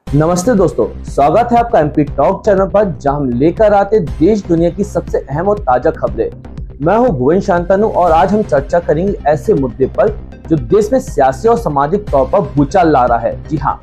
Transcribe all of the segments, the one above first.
नमस्ते दोस्तों, स्वागत है आपका एमपी टॉक चैनल पर, जहां हम लेकर आते देश दुनिया की सबसे अहम और ताजा खबरें। मैं हूं भुवन शांतनु और आज हम चर्चा करेंगे ऐसे मुद्दे पर जो देश में सियासी और सामाजिक तौर पर भूचाल ला रहा है। जी हां,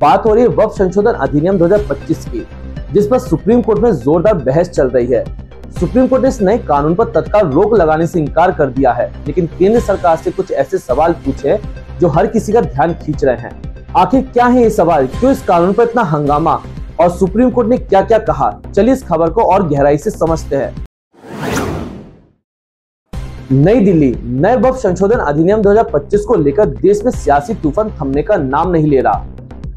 बात हो रही है वक्फ संशोधन अधिनियम 2025 की, जिस पर सुप्रीम कोर्ट में जोरदार बहस चल रही है। सुप्रीम कोर्ट ने इस नए कानून पर तत्काल रोक लगाने से इनकार कर दिया है, लेकिन केंद्र सरकार से कुछ ऐसे सवाल पूछे जो हर किसी का ध्यान खींच रहे हैं। आखिर क्या है ये सवाल, क्यों इस कानून पर इतना हंगामा और सुप्रीम कोर्ट ने क्या क्या कहा, चलिए इस खबर को और गहराई से समझते हैं। नई दिल्ली, नए वक्फ संशोधन अधिनियम 2025 को लेकर देश में सियासी तूफान थमने का नाम नहीं ले रहा।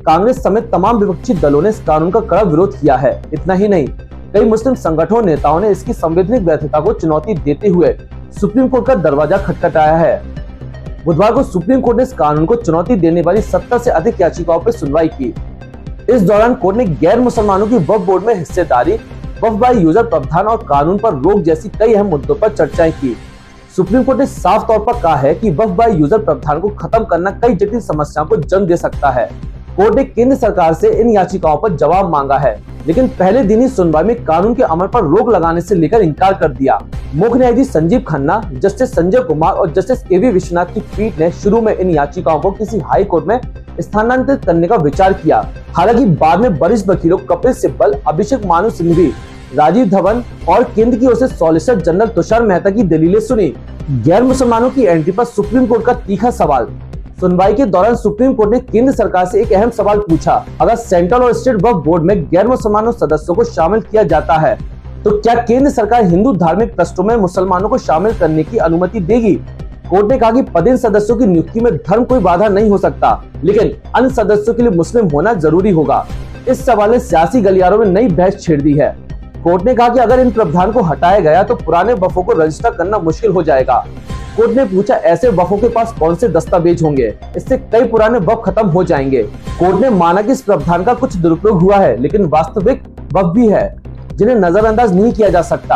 कांग्रेस समेत तमाम विपक्षी दलों ने इस कानून का कड़ा विरोध किया है। इतना ही नहीं, कई मुस्लिम संगठनों नेताओं ने इसकी संवैधानिक वैधता को चुनौती देते हुए सुप्रीम कोर्ट का दरवाजा खटखटाया है। बुधवार को सुप्रीम कोर्ट ने इस कानून को चुनौती देने वाली 70 से अधिक याचिकाओं पर सुनवाई की। इस दौरान कोर्ट ने गैर मुसलमानों की वक्फ बोर्ड में हिस्सेदारी, वक्फ बाय यूजर प्रावधान और कानून पर रोक जैसी कई अहम मुद्दों पर चर्चाएं की। सुप्रीम कोर्ट ने साफ तौर पर कहा है कि वक्फ बाय यूजर प्रावधान को खत्म करना कई जटिल समस्याओं को जन्म दे सकता है। कोर्ट ने केंद्र सरकार से इन याचिकाओं पर जवाब मांगा है, लेकिन पहले दिन ही सुनवाई में कानून के अमल पर रोक लगाने से लेकर इनकार कर दिया। मुख्य न्यायाधीश संजीव खन्ना, जस्टिस संजय कुमार और जस्टिस केवी विश्वनाथ की पीठ ने शुरू में इन याचिकाओं को किसी हाई कोर्ट में स्थानांतरित करने का विचार किया। हालांकि बाद में वरिष्ठ वकीलों कपिल सिब्बल, अभिषेक मानु सिंघवी, राजीव धवन और केंद्र की ओर से सॉलिसिटर जनरल तुषार मेहता की दलीलें सुनी। गैर मुसलमानों की एंट्री पर सुप्रीम कोर्ट का तीखा सवाल। सुनवाई के दौरान सुप्रीम कोर्ट ने केंद्र सरकार से एक अहम सवाल पूछा, अगर सेंट्रल और स्टेट वक्फ बोर्ड में गैर मुसलमानों सदस्यों को शामिल किया जाता है तो क्या केंद्र सरकार हिंदू धार्मिक ट्रस्टों में मुसलमानों को शामिल करने की अनुमति देगी। कोर्ट ने कहा कि पदेन सदस्यों की नियुक्ति में धर्म कोई बाधा नहीं हो सकता, लेकिन अन्य सदस्यों के लिए मुस्लिम होना जरूरी होगा। इस सवाल ने सियासी गलियारों में नई बहस छेड़ दी है। कोर्ट ने कहा कि अगर इन प्रावधान को हटाया गया तो पुराने वक्फों को रजिस्टर करना मुश्किल हो जाएगा। कोर्ट ने पूछा, ऐसे वक्फों के पास कौन से दस्तावेज होंगे, इससे कई पुराने वक्फ खत्म हो जाएंगे। कोर्ट ने माना कि इस प्रावधान का कुछ दुरुपयोग हुआ है, लेकिन वास्तविक वक्फ भी है जिन्हें नजरअंदाज नहीं किया जा सकता।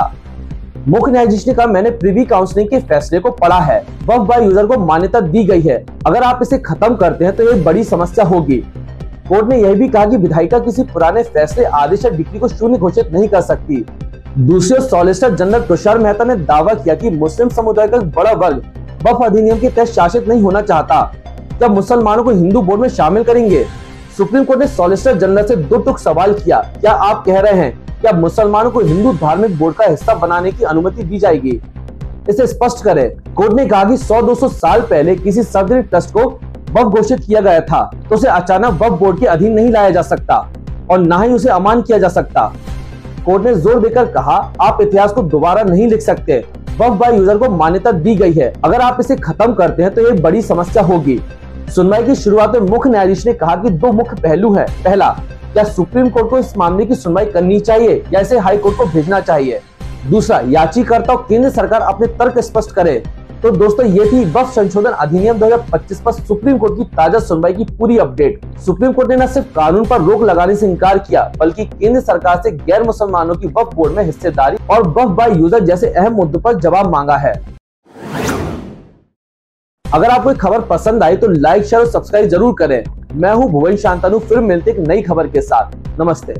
मुख्य न्यायाधीश ने कहा, मैंने प्रीवी काउंसिलिंग के फैसले को पढ़ा है, वक्फ बाय यूजर को मान्यता दी गई है, अगर आप इसे खत्म करते हैं तो ये बड़ी समस्या होगी। कोर्ट ने यह भी कहा कि विधायिका किसी पुराने फैसले, आदेश या डिक्री को शून्य घोषित नहीं कर सकती। दूसरे ओर सॉलिसिटर जनरल तुषार मेहता ने दावा किया कि मुस्लिम समुदाय का बड़ा वर्ग वक्फ अधिनियम के तहत शासित नहीं होना चाहता, तब मुसलमानों को हिंदू बोर्ड में शामिल करेंगे। सुप्रीम कोर्ट ने सॉलिसिटर जनरल से दो टूक सवाल किया, क्या आप कह रहे हैं कि अब मुसलमानों को हिंदू धार्मिक बोर्ड का हिस्सा बनाने की अनुमति दी जाएगी, इसे स्पष्ट करें। कोर्ट ने कहा कि 100-200 साल पहले किसी सार्वजनिक ट्रस्ट को वक्फ घोषित किया गया था तो उसे अचानक वक्फ बोर्ड के अधीन नहीं लाया जा सकता और न ही उसे अमान किया जा सकता। कोर्ट ने जोर देकर कहा, आप इतिहास को दोबारा नहीं लिख सकते, वक्फ बाय यूजर को मान्यता दी गई है, अगर आप इसे खत्म करते हैं तो ये बड़ी समस्या होगी। सुनवाई की शुरुआत में मुख्य न्यायाधीश ने कहा कि दो मुख्य पहलू हैं। पहला, क्या सुप्रीम कोर्ट को इस मामले की सुनवाई करनी चाहिए या इसे हाई कोर्ट को भेजना चाहिए। दूसरा, याचिकाकर्ता और केंद्र सरकार अपने तर्क स्पष्ट करे। तो दोस्तों, ये थी वक्फ संशोधन अधिनियम 2025 पर सुप्रीम कोर्ट की ताजा सुनवाई की पूरी अपडेट। सुप्रीम कोर्ट ने न सिर्फ कानून पर रोक लगाने से इनकार किया, बल्कि केंद्र सरकार से गैर मुसलमानों की वक्फ बोर्ड में हिस्सेदारी और वक्फ बाय यूजर जैसे अहम मुद्दों पर जवाब मांगा है। अगर आपको ये खबर पसंद आई तो लाइक, शेयर और सब्सक्राइब जरूर करें। मैं हूं भुवन शांतनु, फिर मिलते एक नई खबर के साथ। नमस्ते।